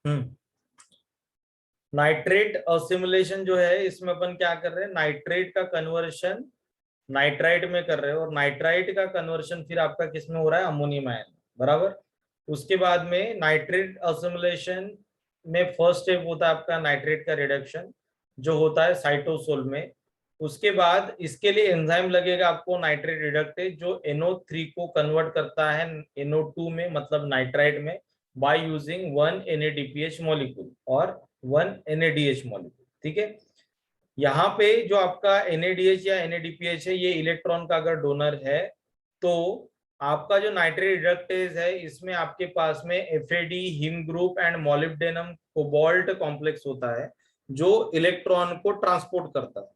हम्म nitrate assimilation जो है, इसमें अपन क्या कर रहे हैं, नाइट्रेट का कन्वर्शन नाइट्राइट में कर रहे हो, और नाइट्राइट का कन्वर्शन फिर आपका किस में हो रहा है, अमोनियम आयन, बराबर। उसके बाद में नाइट्रेट असिमुलेशन में फर्स्ट स्टेप होता है आपका नाइट्रेट का रिडक्शन, जो होता है साइटोसोल में। उसके बाद इसके लिए एंजाइम लगेगा आपको नाइट्रेट रिडक्टेज, जो NO3 को कन्वर्ट करता है NO2 में, मतलब नाइट्राइट में, बाय यूजिंग 1 NADPH मॉलिक्यूल और 1 NADH मॉलिक्यूल। ठीक है, यहाँ पे जो आपका NADH या NADPH है, ये इलेक्ट्रॉन का अगर डोनर है, तो आपका जो नाइट्रेट रिडक्टेज है, इसमें आपके पास में FAD, heme group and molybdenum cobalt complex होता है, जो इलेक्ट्रॉन को ट्रांसपोर्ट करता है।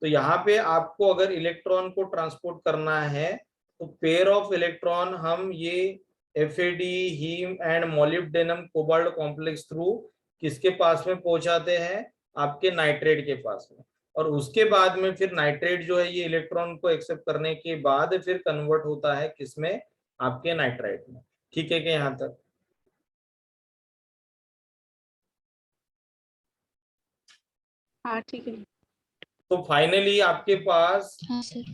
तो यहाँ पे आपको अगर इलेक्ट्रॉन को ट्रांसपोर्ट करना है, तो पेयर ऑफ इलेक्ट्रॉन हम ये FAD, heme and molybdenum cobalt complex through किसके पास में पहुंचाते हैं, आपके नाइट्रेट के पास में। और उसके बाद में फिर नाइट्रेट जो है, ये इलेक्ट्रॉन को एक्सेप्ट करने के बाद फिर कन्वर्ट होता है किसमें, आपके नाइट्राइट में। ठीक है क्या यहाँ तक? हाँ ठीक है। तो फाइनली आपके पास हाँ सर।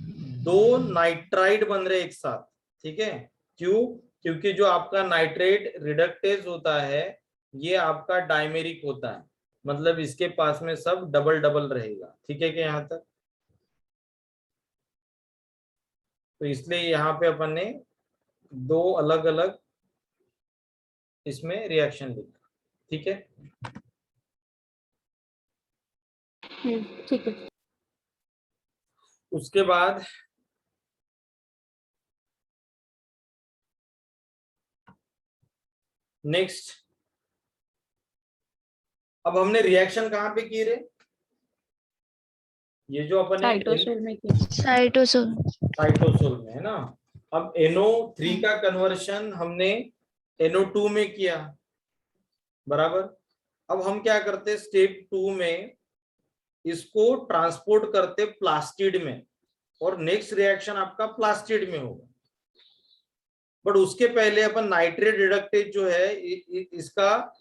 दो नाइट्राइड बन रहे एक साथ। ठीक है, क्यों? क्योंकि जो आपका नाइट्रेट रिडक्टेज होता है, ये आपका डायमेरिक होता है, मतलब इसके पास में सब डबल डबल रहेगा। ठीक है क्या यहाँ तक? तो इसलिए यहाँ पे अपन ने दो अलग अलग इसमें रिएक्शन लिखा। ठीक है, ठीक है। उसके बाद नेक्स्ट, अब हमने रिएक्शन कहाँ पे की रे, ये जो अपन साइटोसोल में किया। साइटोसोल। साइटोसोल में है ना। अब NO3 का कन्वर्शन हमने NO2 में किया, बराबर। अब हम क्या करते, स्टेप 2 में इसको ट्रांसपोर्ट करते प्लास्टिड में, और नेक्स्ट रिएक्शन आपका प्लास्टिड में होगा। बट उसके पहले अपन नाइट्रेट रिडक्टेज जो है, इसका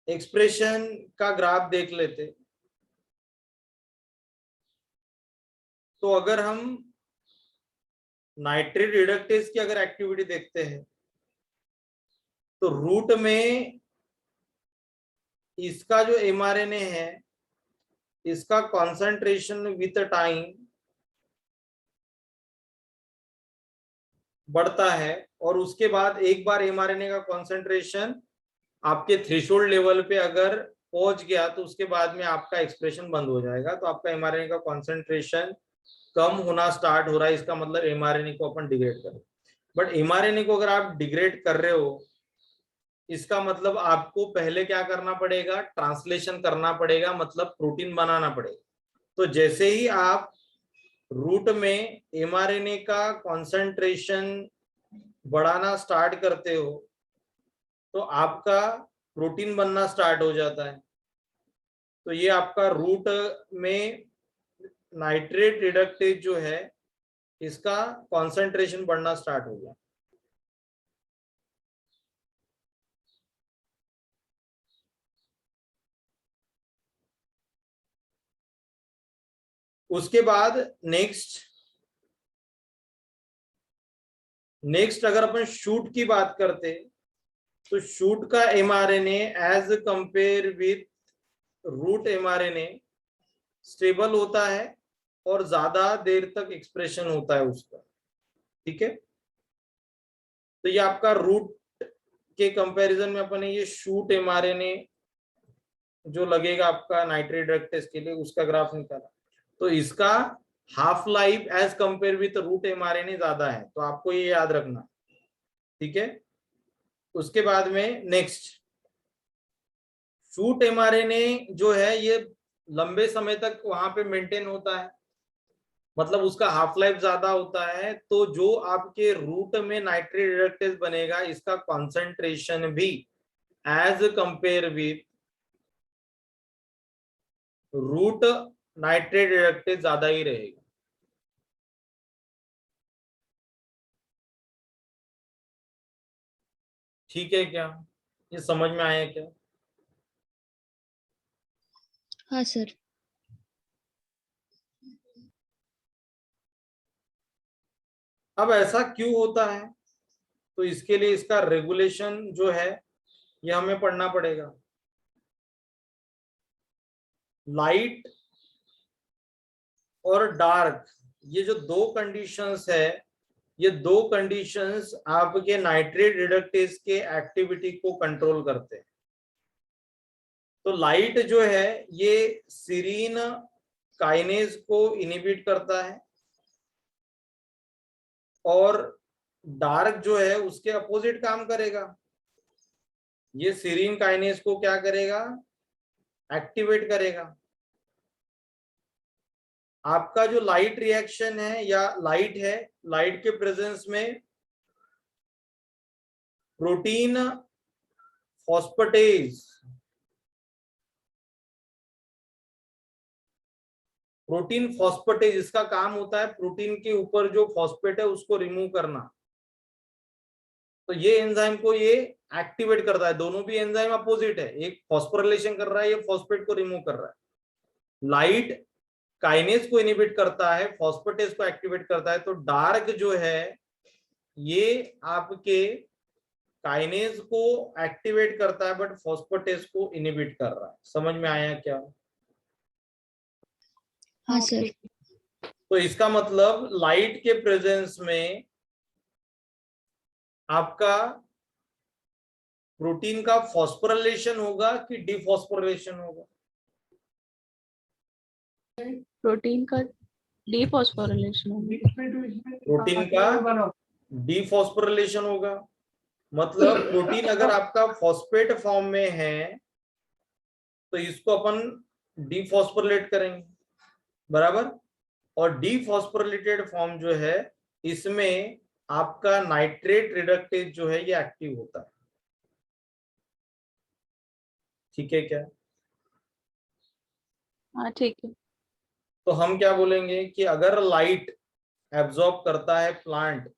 एक्सप्रेशन का ग्राफ देख लेते। तो अगर हम नाइट्रेट रिडक्टेज की अगर एक्टिविटी देखते हैं, तो रूट में इसका जो mRNA है, इसका कॉन्सेंट्रेशन विथ टाइम बढ़ता है, और उसके बाद एक बार mRNA का कॉन्सेंट्रेशन आपके थ्रेशोल्ड लेवल पे अगर पहुंच गया, तो उसके बाद में आपका एक्सप्रेशन बंद हो जाएगा। तो आपका mRNA का कॉन्सेंट्रेशन कम होना स्टार्ट हो रहा है, इसका मतलब mRNA को अपन डिग्रेड कर रहे हैं। बट mRNA को अगर आप डिग्रेड कर रहे हो, इसका मतलब आपको पहले क्या करना पड़ेगा, ट्रांसलेशन करना पड़ेगा, मतलब प्रोटीन बनाना पड़ेगा। तो जैसे ही आप रूट में mRNA का कॉन्सेंट्रेशन बढ़ाना स्टार्ट करते हो, तो आपका प्रोटीन बनना स्टार्ट हो जाता है। तो ये आपका रूट में नाइट्रेट रिडक्टेज जो है, इसका कॉन्सेंट्रेशन बढ़ना स्टार्ट हो गया। उसके बाद नेक्स्ट अगर अपन शूट की बात करते, तो शूट का mRNA as compare with root mRNA stable होता है, और ज्यादा देर तक एक्सप्रेशन होता है उसका। ठीक है, तो ये आपका रूट के कंपैरिजन में अपन ये शूट mRNA जो लगेगा आपका नाइट्रेट ड्रग टेस्ट के लिए, उसका ग्राफ निकाला। तो इसका half life as compare with root mRNA ज्यादा है, तो आपको ये याद रखना। ठीक है, उसके बाद में नेक्स्ट, शूट mRNA जो है, ये लंबे समय तक वहां पे मेंटेन होता है, मतलब उसका हाफ लाइफ ज्यादा होता है। तो जो आपके रूट में नाइट्रेट रिडक्टेज बनेगा, इसका कॉन्सेंट्रेशन भी as compare with root nitrate reductase ज्यादा ही रहेगा। ठीक है क्या? ये समझ में आया क्या? हाँ सर। अब ऐसा क्यों होता है, तो इसके लिए इसका रेगुलेशन जो है ये हमें पढ़ना पड़ेगा। लाइट और डार्क, ये जो दो कंडीशंस है, ये दो कंडीशंस आपके नाइट्रेट रिडक्टेज के एक्टिविटी को कंट्रोल करते हैं। तो लाइट जो है ये सीरीन काइनेज को इनिबिट करता है, और डार्क जो है उसके अपोजिट काम करेगा। ये सीरीन काइनेज को क्या करेगा, एक्टिवेट करेगा। आपका जो लाइट रिएक्शन है या लाइट है, लाइट के प्रेजेंस में प्रोटीन फॉस्फेटेज, प्रोटीन फॉस्फेटेज इसका काम होता है प्रोटीन के ऊपर जो फॉस्फेट है उसको रिमूव करना। तो ये एंजाइम को ये एक्टिवेट करता है। दोनों भी एंजाइम अपोजिट है, एक फॉस्फोरिलेशन कर रहा है, ये फॉस्फेट को रिमूव कर रहा है। लाइट काइनेज को इनिबिट करता है, फॉस्फेटेज को एक्टिवेट करता है। तो डार्क जो है ये आपके काइनेज को एक्टिवेट करता है बट फॉस्फेटेज को इनिबिट कर रहा है। समझ में आया क्या? हाँ सर। तो इसका मतलब लाइट के प्रेजेंस में आपका प्रोटीन का फॉस्फोरिलेशन होगा कि डिफॉस्फोरिलेशन होगा? प्रोटीन का डिफॉस्फोरिलेशन होगा। प्रोटीन का डिफॉस्फोरिलेशन होगा। मतलब प्रोटीन अगर आपका फॉस्फेट फॉर्म में है तो इसको अपन डिफॉस्फोरिलेट करेंगे, बराबर। और डिफॉस्फोरिलेटेड फॉर्म जो है इसमें आपका नाइट्रेट रिडक्टेज जो है ये एक्टिव होता है। ठीक है क्या? हाँ ठीक है। तो हम क्या बोलेंगे कि अगर लाइट एब्जॉर्ब करता है प्लांट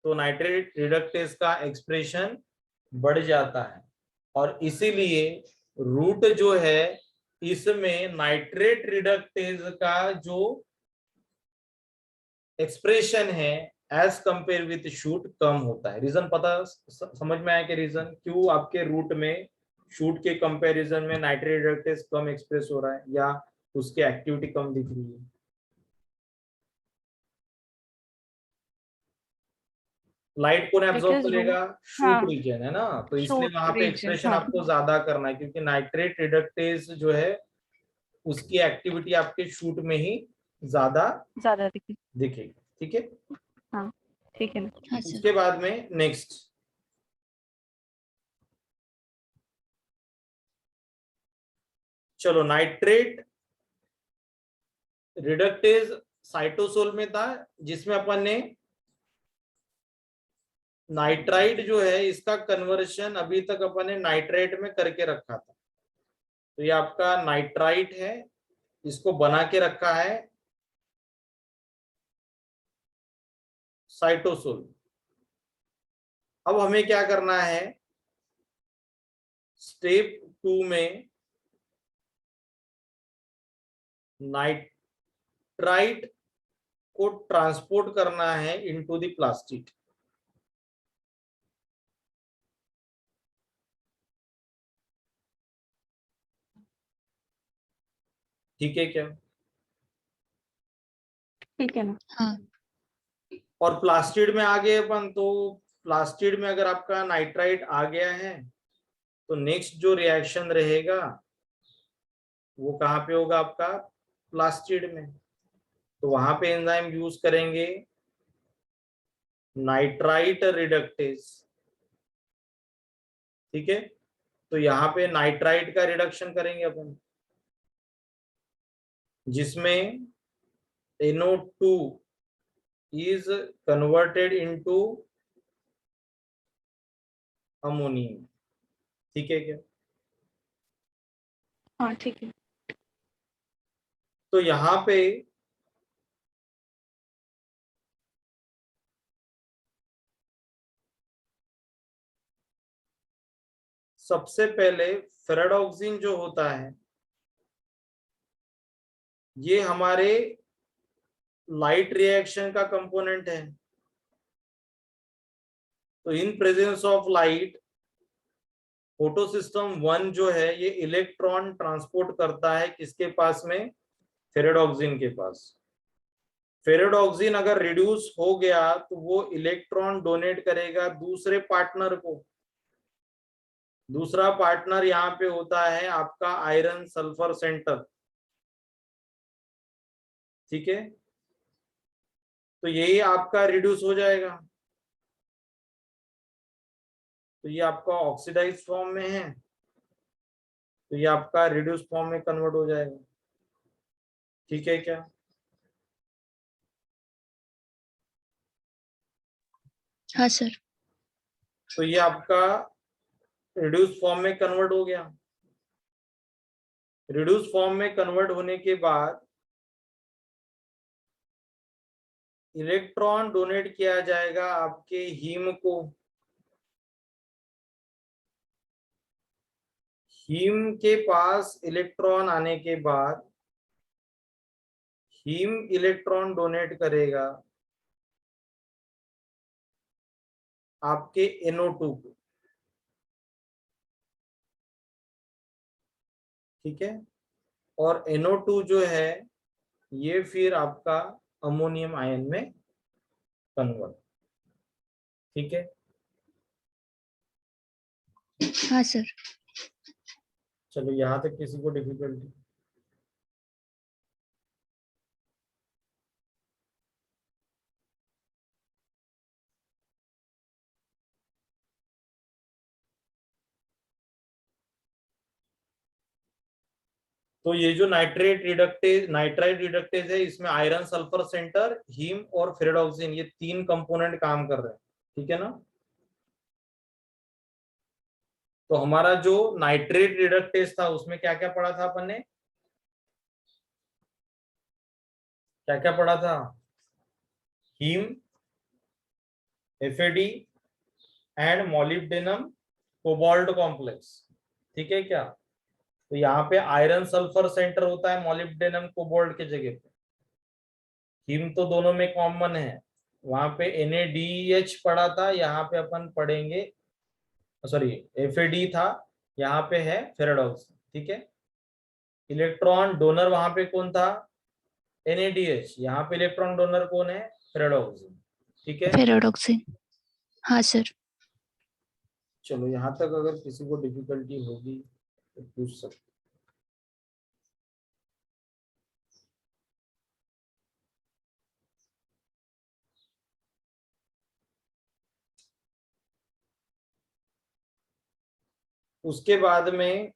तो नाइट्रेट रिडक्टेज का एक्सप्रेशन बढ़ जाता है, और इसीलिए रूट जो है इसमें नाइट्रेट रिडक्टेज का जो एक्सप्रेशन है एज कंपेयर विथ शूट कम होता है। रीजन पता समझ में आया कि रीजन क्यों आपके रूट में शूट के कंपैरिजन में नाइट्रेट रिडक्टेज कम एक्सप्रेस हो रहा है या उसकी एक्टिविटी कम दिख रही है? लाइट को एब्जॉर्ब Because करेगा शूट हाँ रीजन है ना, तो इसलिए शूट वहां पे रीजन एक्सप्रेशन हाँ आपको ज्यादा करना है, क्योंकि नाइट्रेट रिडक्टेज जो है उसकी एक्टिविटी आपके शूट में ही ज्यादा ज्यादा दिखे। दिखेगी। ठीक है, हाँ ठीक है ना। हाँ सर। उसके बाद में नेक्स्ट, चलो नाइट्रेट रिडक्टेज साइटोसोल में था जिसमें अपन ने नाइट्राइट जो है इसका कन्वर्शन अभी तक अपन ने नाइट्रेट में करके रखा था। तो ये आपका नाइट्राइट है, इसको बना के रखा है साइटोसोल। अब हमें क्या करना है, स्टेप 2 में नाइट्राइट को ट्रांसपोर्ट करना है इनटू द प्लास्टिक। ठीक है क्या? ठीक है ना। हाँ। और प्लास्टिड में आ गए अपन, तो प्लास्टिड में अगर आपका नाइट्राइट आ गया है तो नेक्स्ट जो रिएक्शन रहेगा वो कहाँ पे होगा आपका, प्लास्टिड में। तो वहां पे एंजाइम यूज करेंगे नाइट्राइट रिडक्टेज। ठीक है, तो यहाँ पे नाइट्राइट का रिडक्शन करेंगे अपन, जिसमें NO2 is converted into ammonium. ठीक है क्या? हाँ ठीक है। तो यहाँ पे सबसे पहले फेरेडोक्सिन जो होता है ये हमारे लाइट रिएक्शन का कंपोनेंट है। तो in presence of light photo system 1 जो है ये इलेक्ट्रॉन ट्रांसपोर्ट करता है किसके पास में, फेरेडोक्सिन के पास। फेरेडोक्सिन अगर रिड्यूस हो गया तो वो इलेक्ट्रॉन डोनेट करेगा दूसरे पार्टनर को। दूसरा पार्टनर यहाँ पे होता है आपका आयरन सल्फर सेंटर, ठीक है। तो यही आपका रिड्यूस हो जाएगा, तो ये आपका ऑक्सीडाइज फॉर्म में है, तो ये आपका रिड्यूस फॉर्म में कन्वर्ट हो जाएगा, ठीक है क्या। हाँ सर। तो ये आपका रिड्यूस फॉर्म में कन्वर्ट हो गया। रिड्यूस फॉर्म में कन्वर्ट होने के बाद इलेक्ट्रॉन डोनेट किया जाएगा आपके हीम को। हीम के पास इलेक्ट्रॉन आने के बाद हीम इलेक्ट्रॉन डोनेट करेगा आपके NO2 को, ठीक है। और NO2 जो है ये फिर आपका अमोनियम आयन में कन्वर्ट, ठीक है। हाँ सर। चलो यहां तक किसी को डिफिकल्टी? तो ये जो नाइट्राइट रिडक्टेज है इसमें आयरन सल्फर सेंटर, हीम और फेरेडोक्सिन ये 3 कंपोनेंट काम कर रहे हैं, ठीक है ना। तो हमारा जो नाइट्रेट रिडक्टेज था उसमें क्या क्या पढ़ा था अपन ने, क्या क्या पढ़ा था, heme, FAD and molybdenum cobalt complex, ठीक है क्या। तो यहाँ पे आयरन सल्फर सेंटर होता है मॉलिब्डेनम कोबाल्ट के जगह पे, हीम तो दोनों में कॉमन है। वहां पे NADH पढ़ा था, यहाँ पे अपन पढ़ेंगे, सॉरी FAD था, यहाँ पे है फेरेडोक्सिन, ठीक है। इलेक्ट्रॉन डोनर वहां पे कौन था, NADH, यहाँ पे इलेक्ट्रॉन डोनर कौन है, फेरेडोक्सिन, ठीक है। फेरेडोक्सिन। हाँ सर। चलो यहाँ तक अगर किसी को डिफिकल्टी होगी तो पूछ सकते। उसके बाद में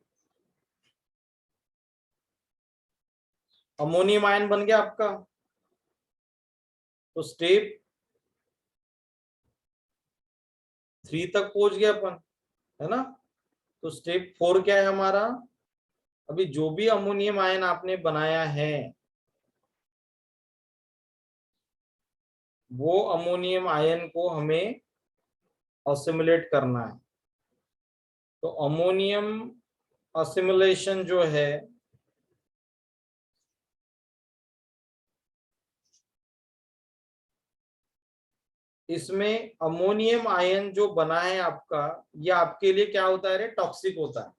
अमोनियम आयन बन गया आपका। तो स्टेप 3 तक पहुंच गया अपन, है ना। तो स्टेप 4 क्या है हमारा, अभी जो भी अमोनियम आयन आपने बनाया है वो अमोनियम आयन को हमें असिमुलेट करना है। तो अमोनियम असिमुलेशन जो है इसमें अमोनियम आयन जो बना है आपका, ये आपके लिए क्या होता है रे, टॉक्सिक होता है।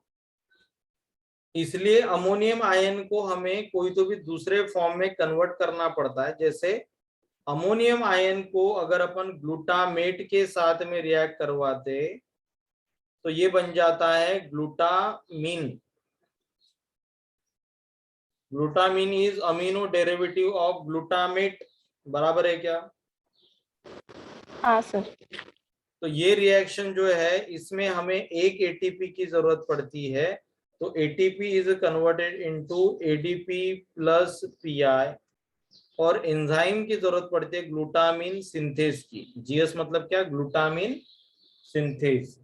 इसलिए अमोनियम आयन को हमें कोई तो भी दूसरे फॉर्म में कन्वर्ट करना पड़ता है। जैसे अमोनियम आयन को अगर अपन ग्लूटामेट के साथ में रिएक्ट करवाते तो ये बन जाता है glutamine. Glutamine is amino derivative of glutamate, बराबर है क्या। हाँ सर। तो ये रिएक्शन जो है इसमें हमें एक ATP की जरूरत पड़ती है। तो ATP is converted into ADP plus PI, और एंजाइम की जरूरत पड़ती है ग्लूटामिन सिंथेज की। GS मतलब क्या, ग्लूटामिन सिंथेज,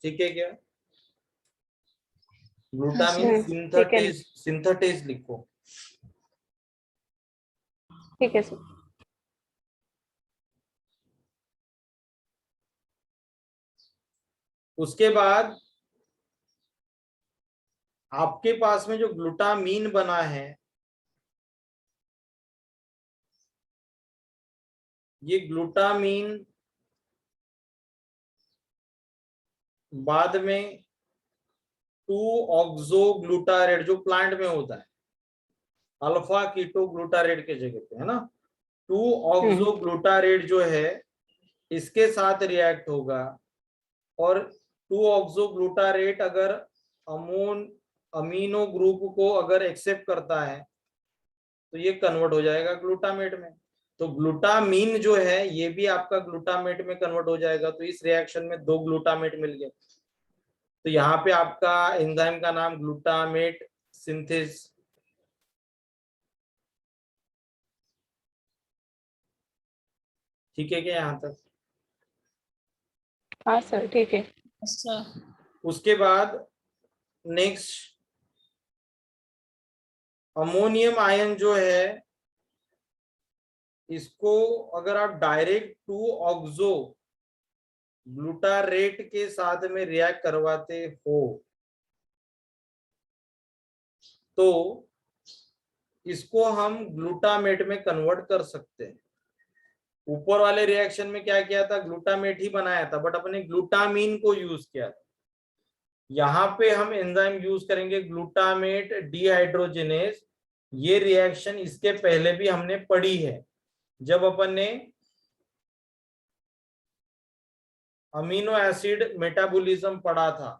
ठीक है क्या। ग्लूटामिन ठीक है, सिंथेटेज लिखो। ठीक है सर। उसके बाद आपके पास में जो ग्लूटामीन बना है, ये ग्लूटामीन बाद में 2-ऑक्सोग्लूटारेट जो प्लांट में होता है, अल्फा कीटोग्लूटारेट के जगह पे, है ना, 2-ऑक्सोग्लूटारेट जो है इसके साथ रिएक्ट होगा, और 2-ऑक्सोग्लूटारेट अगर अमीनो ग्रुप को अगर एक्सेप्ट करता है तो ये कन्वर्ट हो जाएगा ग्लूटामेट में। तो ग्लूटामीन जो है ये भी आपका ग्लूटामेट में कन्वर्ट हो जाएगा। तो इस रिएक्शन में 2 ग्लूटामेट मिल गए। तो यहाँ पे आपका एंजाइम का नाम ग्लूटामेट सिंथेस। ठीक है क्या यहाँ तक? हाँ सर, ठीक है। अच्छा, उसके बाद नेक्स्ट अमोनियम आयन जो है, इसको अगर आप डायरेक्ट 2-ऑक्सो ग्लूटारेट के साथ में रिएक्ट करवाते हो तो इसको हम ग्लूटामेट में कन्वर्ट कर सकते हैं। ऊपर वाले रिएक्शन में क्या किया था, ग्लूटामेट ही बनाया था, बट अपने ग्लूटामीन को यूज किया था। यहाँ पे हम एंजाइम यूज करेंगे ग्लूटामेट डिहाइड्रोजिनेज। ये रिएक्शन इसके पहले भी हमने पढ़ी है, जब अपन ने अमीनो एसिड मेटाबॉलिज्म पढ़ा था।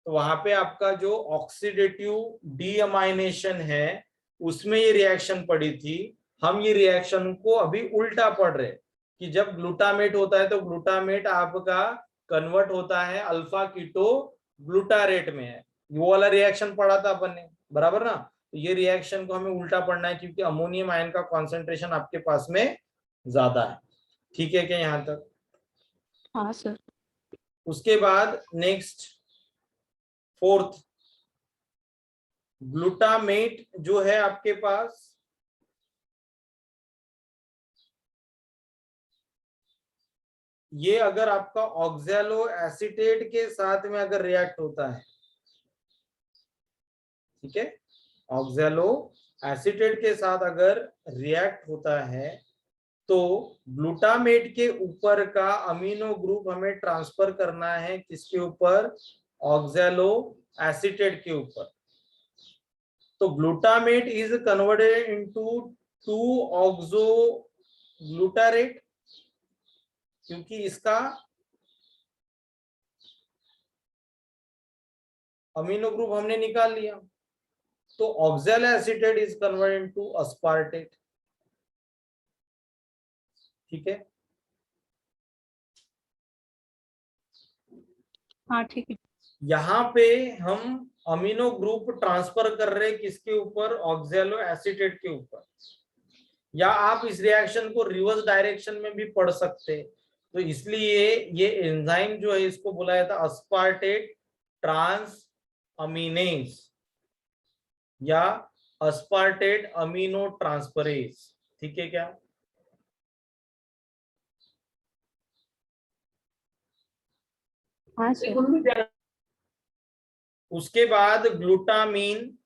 तो वहां पे आपका जो ऑक्सीडेटिव डीअमाइनेशन है उसमें ये रिएक्शन पड़ी थी। हम ये रिएक्शन को अभी उल्टा पढ़ रहे कि जब ग्लूटामेट होता है तो ग्लूटामेट आपका कन्वर्ट होता है अल्फा कीटो ग्लूटारेट में है। वो वाला रिएक्शन पढ़ा था अपन ने, बराबर ना। तो ये रिएक्शन को हमें उल्टा पढ़ना है क्योंकि अमोनियम आयन का कॉन्सेंट्रेशन आपके पास में ज्यादा है। ठीक है क्या यहाँ तक? हाँ सर। उसके बाद नेक्स्ट फोर्थ, ग्लूटामेट जो है आपके पास, ये अगर आपका ऑक्सैलो एसीटेट के साथ में अगर रिएक्ट होता है, ठीक है, ऑक्सैलो एसीटेट के साथ अगर रिएक्ट होता है तो ग्लूटामेट के ऊपर का अमीनो ग्रुप हमें ट्रांसफर करना है किसके ऊपर, ऑक्सैलो एसीटेट के ऊपर। तो ग्लूटामेट इज कन्वर्टेड इनटू 2-ऑक्सोग्लूटारेट, क्योंकि इसका अमीनो ग्रुप हमने निकाल लिया। तो oxaloacetate is converted into aspartate. ठीक है, हाँ ठीक है। यहाँ पे हम अमीनो ग्रुप ट्रांसफर कर रहे हैं किसके ऊपर, ऑक्सैलो एसीटेट के ऊपर। या आप इस रिएक्शन को रिवर्स डायरेक्शन में भी पढ़ सकते हैं। तो इसलिए ये एंजाइम जो है इसको बुलाया था अस्पार्टेट ट्रांस अमीनेज या अस्पार्टेट अमीनो ट्रांसफरेज। ठीक है क्या? हाँ सर। उसके बाद ग्लूटामीन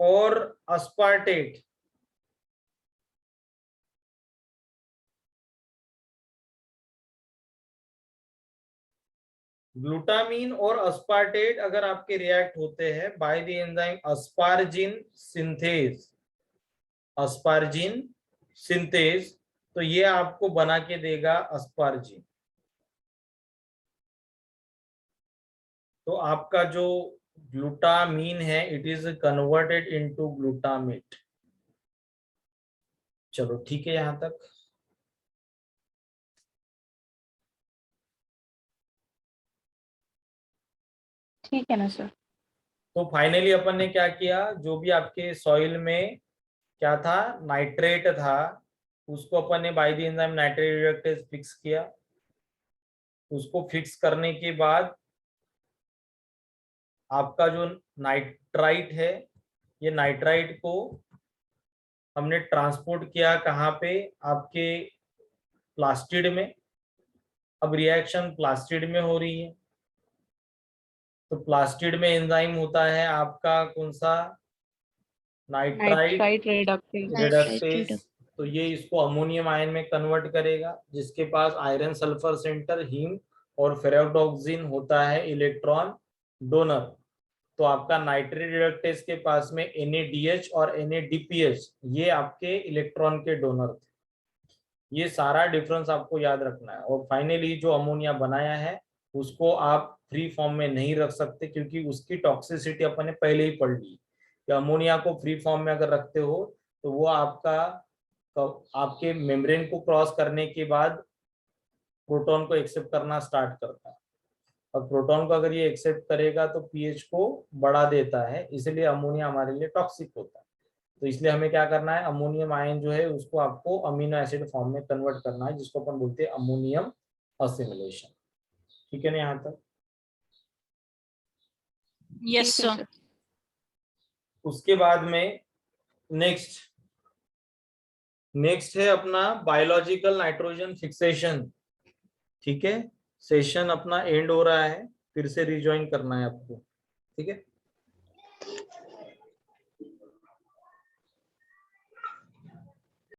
और अस्पार्टेट, ग्लूटामीन और अस्पार्टेट अगर आपके रिएक्ट होते हैं by the enzyme asparagine synthase, asparagine synthase, तो ये आपको बना के देगा अस्पार्जिन। तो आपका जो ग्लूटामीन है it is converted into glutamate. चलो ठीक है यहां तक। ठीक है ना सर। तो फाइनली अपन ने क्या किया, जो भी आपके सॉइल में क्या था, नाइट्रेट था, उसको अपन ने bye the enzyme nitrate reductase fix किया। उसको फिक्स करने के बाद आपका जो नाइट्राइट है, ये नाइट्राइट को हमने ट्रांसपोर्ट किया कहाँ पे, आपके प्लास्टिड में। अब रिएक्शन प्लास्टिड में हो रही है, तो प्लास्टिड में एंजाइम होता है आपका कौन सा, नाइट्राइट नाइट्राइट रिडक्टेज। रिडक्टेज। तो ये इसको अमोनियम आयन में कन्वर्ट करेगा, जिसके पास आयरन सल्फर सेंटर, हीम और फेरेडोक्सिन होता है इलेक्ट्रॉन डोनर। तो आपका नाइट्रेट रिडक्टेज के पास में NADH और NADPH ये आपके इलेक्ट्रॉन के डोनर थे। ये सारा डिफरेंस आपको याद रखना है। और फाइनली जो अमोनिया बनाया है उसको आप फ्री फॉर्म में नहीं रख सकते, क्योंकि उसकी टॉक्सिसिटी अपन ने पहले ही पढ़ ली कि अमोनिया को फ्री फॉर्म में अगर रखते हो तो वो आपके मेम्ब्रेन को क्रॉस करने के बाद प्रोटॉन को एक्सेप्ट करना स्टार्ट करता है, और प्रोटॉन को अगर ये एक्सेप्ट करेगा तो पीएच को बढ़ा देता है, इसलिए अमोनिया हमारे लिए टॉक्सिक होता है। तो इसलिए हमें क्या करना है, अमोनियम आयन जो है उसको आपको अमीनो एसिड फॉर्म में कन्वर्ट करना है, जिसको अपन बोलते हैं अमोनियम असिमिलेशन। ठीक है ना यहाँ तक? यस ठीक है सर। उसके बाद में नेक्स्ट है अपना बायोलॉजिकल नाइट्रोजन फिक्सेशन। ठीक है, सेशन अपना एंड हो रहा है, फिर से रिजॉइन करना है आपको। ठीक है।